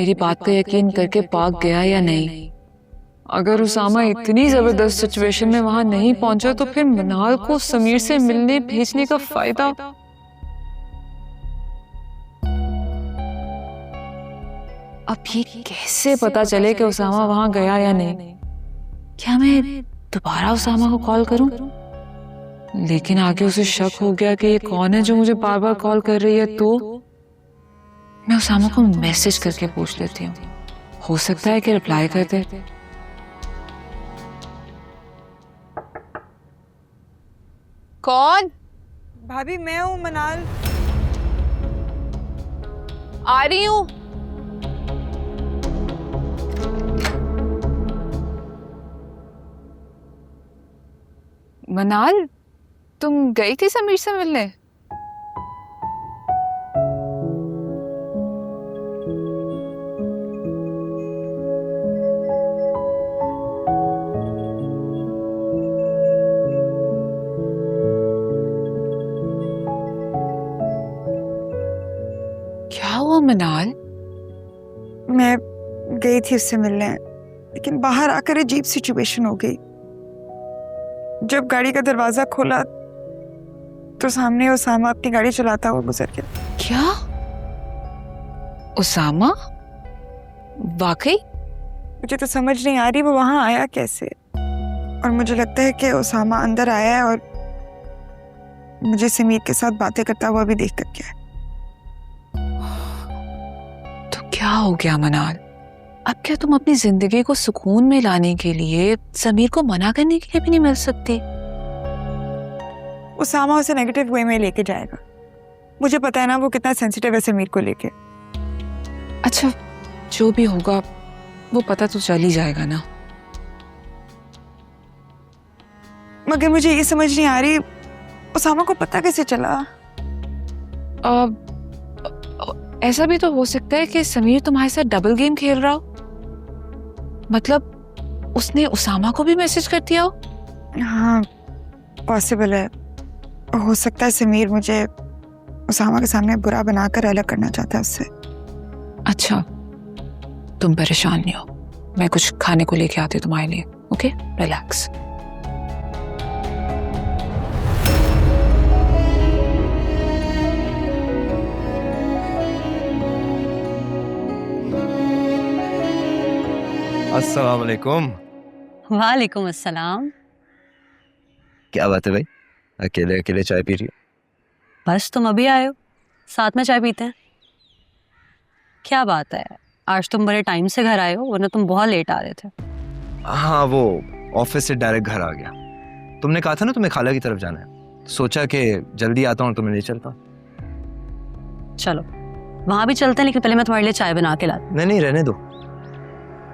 मेरी बात का यकीन करके पाक गया या नहीं। अगर उसामा इतनी जबरदस्त सिचुएशन में वहां नहीं पहुंचा तो फिर मनाल को समीर से मिलने भेजने का फायदा। अब ये कैसे पता चले कि उसामा वहां गया या नहीं? क्या मैं दोबारा उसामा को कॉल करूं? लेकिन आगे उसे शक हो गया कि ये कौन है जो मुझे बार बार कॉल कर रही है, तो मैं उसामा को मैसेज करके पूछ लेती हूँ, हो सकता है कि रिप्लाई कर दे। कौन? भाभी मैं हूँ मनाल। आ रही हूँ। मनाल, तुम गई थी समीर से मिलने? क्या हुआ मनाल? मैं गई थी उससे मिलने, लेकिन बाहर आकर अजीब सिचुएशन हो गई। जब गाड़ी का दरवाजा खोला तो सामने उसामा अपनी गाड़ी चलाता हुआ गुजर गया। क्या? उसामा? वाकई? मुझे तो समझ नहीं आ रही वो वहां आया कैसे, और मुझे लगता है कि उसामा अंदर आया है और मुझे समीर के साथ बातें करता हुआ भी देख कर गया। तो क्या हो गया मनाल? अब क्या तुम अपनी जिंदगी को सुकून में लाने के लिए समीर को मना करने के लिए भी नहीं मिल सकती? उसामा उसे नेगेटिव वे में लेके जाएगा। मुझे पता है ना वो कितना सेंसिटिव है समीर को लेके। अच्छा, जो भी होगा वो पता तो चल ही जाएगा ना। मगर मुझे ये समझ नहीं आ रही उसामा को पता कैसे चला? ऐसा भी तो हो सकता है कि समीर तुम्हारे साथ डबल गेम खेल रहा हो। मतलब उसने उसामा को भी मैसेज कर दिया हो। हाँ, पॉसिबल है। हो सकता है समीर मुझे उसामा के सामने बुरा बनाकर अलग करना चाहता है उससे। अच्छा, तुम परेशान नहीं हो, मैं कुछ खाने को लेके आती हूँ तुम्हारे लिए। Okay, relax. अस्सलाम वालेकुम। वालेकुम अस्सलाम। क्या बात है भाई, अकेले अकेले चाय पी रही हो? बस तुम अभी आए हो, साथ में चाय पीते हैं। क्या बात है, आज तुम बड़े टाइम से घर आए हो, वरना तुम बहुत लेट आ रहे थे। हाँ, वो ऑफिस से डायरेक्ट घर आ गया। तुमने कहा था ना तुम्हें खाला की तरफ जाना है, सोचा कि जल्दी आता हूँ तुम्हें ले चलता। चलो वहां भी चलते हैं, लेकिन पहले मैं तुम्हारे लिए चाय बना के लाती। नहीं, रहने दो,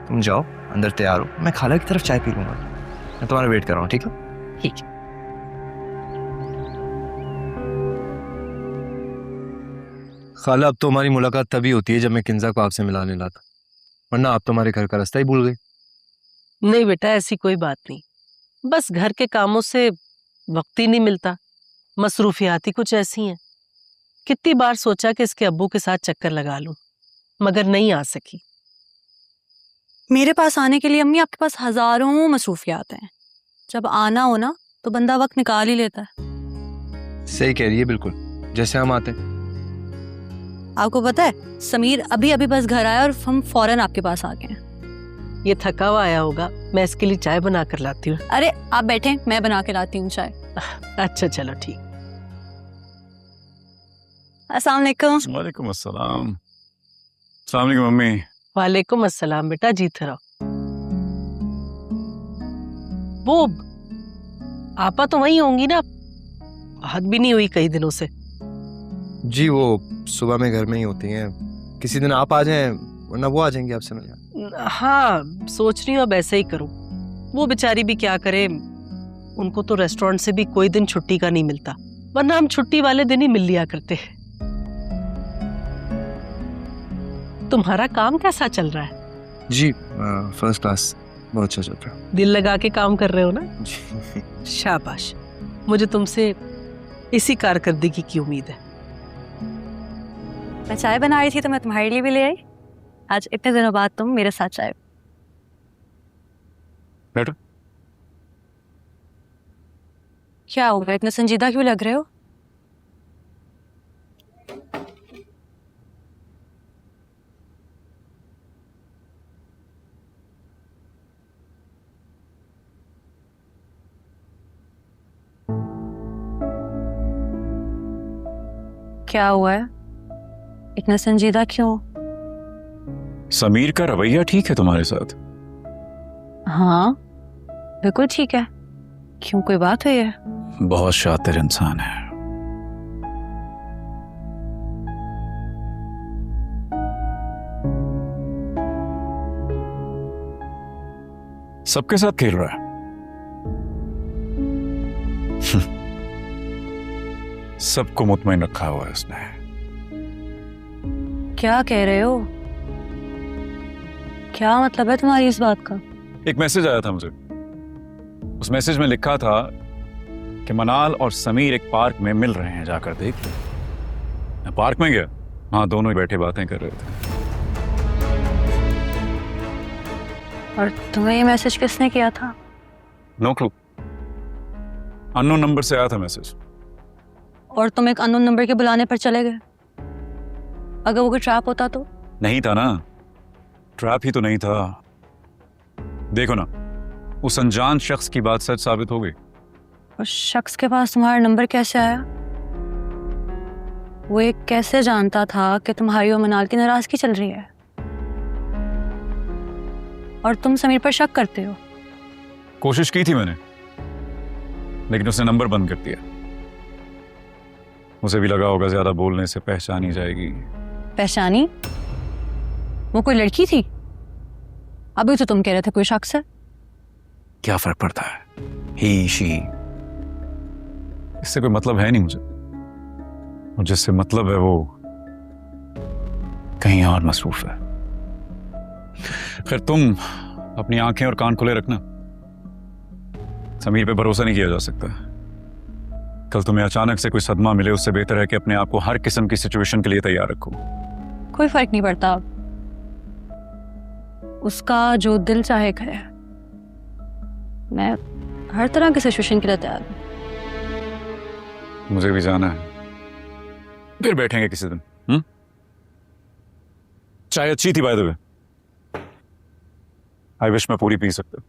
तुम जाओ अंदर तैयार हो, मैं खाला की तरफ चाय पी लूंगा। मैं तुम्हारा वेट कर रहा हूँ, ठीक है? ठीक है। खाला, अब तो हमारी मुलाकात तभी होती है जब मैं किंजा को आपसे मिलाने लाता, वरना आप तो हमारे घर का रास्ता ही भूल गई। नहीं बेटा, ऐसी कोई बात नहीं, बस घर के कामों से वक्त ही नहीं मिलता। मसरूफियात ही कुछ ऐसी हैं। कितनी बार सोचा कि इसके अब्बू के साथ चक्कर लगा लूं, मगर नहीं आ सकी। मेरे पास आने के लिए अम्मी आपके पास हजारों मसरूफियात हैं। जब आना हो ना तो बंदा वक्त निकाल ही लेता है। सही कह रही है, बिल्कुल जैसे हम आते। आपको पता है समीर अभी अभी बस घर आया और हम फौरन आपके पास आ गए हैं। ये थका हुआ आया होगा, मैं इसके लिए चाय बना कर लाती हूँ। अरे आप बैठे, मैं बना के लाती हूँ चाय। अच्छा चलो ठीक। अस्सलाम वालेकुम। वालेकुम अस्सलाम। अस्सलाम वालेकुम मम्मी। वालेकुम अस्सलाम बेटा, जीते रहो। वो आपा तो वहीं होंगी ना, बात भी नहीं हुई कई दिनों से। जी, वो सुबह में घर में ही होती हैं, किसी दिन आप आ जाएं वरना वो आ जाएंगी आपसे मिलने। हाँ, सोच रही हूँ अब ऐसे ही करूँ। वो बेचारी भी क्या करे, उनको तो रेस्टोरेंट से भी कोई दिन छुट्टी का नहीं मिलता, वरना हम छुट्टी वाले दिन ही मिल लिया करते हैं। तुम्हारा काम कैसा चल रहा है? जी फर्स्ट क्लास, बहुत अच्छा चल रहा है। दिल लगा के काम कर रहे हो ना? जी। शाबाश, मुझे तुमसे इसी कारकर्दगी की उम्मीद है। मैं चाय बना रही थी तो मैं तुम्हारे लिए भी ले आई। आज इतने दिनों बाद तुम मेरे साथ चाय। बैठो। क्या हो गया, इतने संजीदा क्यों लग रहे हो? क्या हुआ है, इतना संजीदा क्यों? समीर का रवैया ठीक है तुम्हारे साथ? हाँ बिल्कुल ठीक है। क्यों, कोई बात हुई है? बहुत शातिर इंसान है। सबके साथ खेल रहा है। सबको मुतमईन रखा हुआ है उसने। क्या कह रहे हो? क्या मतलब है तुम्हारी इस बात का? एक मैसेज आया था मुझे। उस मैसेज में लिखा था कि मनाल और समीर एक पार्क में मिल रहे हैं, जाकर देख लो। मैं पार्क में गया, वहां दोनों ही बैठे बातें कर रहे थे। और तुम्हें ये मैसेज किसने किया था? No clue. अननोन नंबर से आया था मैसेज। और तुम एक अननोन नंबर के बुलाने पर चले गए? अगर वो कोई ट्रैप होता तो? नहीं था ना, ट्रैप ही तो नहीं था। देखो ना, उस अनजान शख्स की बात सच साबित हो गई। उस शख्स के पास तुम्हारा नंबर कैसे आया? वो एक कैसे जानता था कि तुम्हारी और मनाल की नाराजगी चल रही है और तुम समीर पर शक करते हो? कोशिश की थी मैंने, लेकिन उसने नंबर बंद कर दिया। उसे भी लगा होगा ज्यादा बोलने से पहचानी जाएगी। पहचानी? वो कोई लड़की थी? अभी तो तुम कह रहे थे कोई शख्स है। क्या फर्क पड़ता है, ही शी, इससे कोई मतलब है नहीं मुझे। और जिससे मतलब है वो कहीं और मसरूफ है। खैर, तुम अपनी आंखें और कान खुले रखना। समीर पे भरोसा नहीं किया जा सकता। कल तुम्हें अचानक से कोई सदमा मिले, उससे बेहतर है कि अपने आप को हर किस्म की सिचुएशन के लिए तैयार रखो। कोई फर्क नहीं पड़ता, उसका जो दिल चाहे करे। मैं हर तरह की सिचुएशन के लिए तैयार हूं। मुझे भी जाना है, फिर बैठेंगे किसी दिन। चाय अच्छी थी by the way. I wish मैं पूरी पी सकता।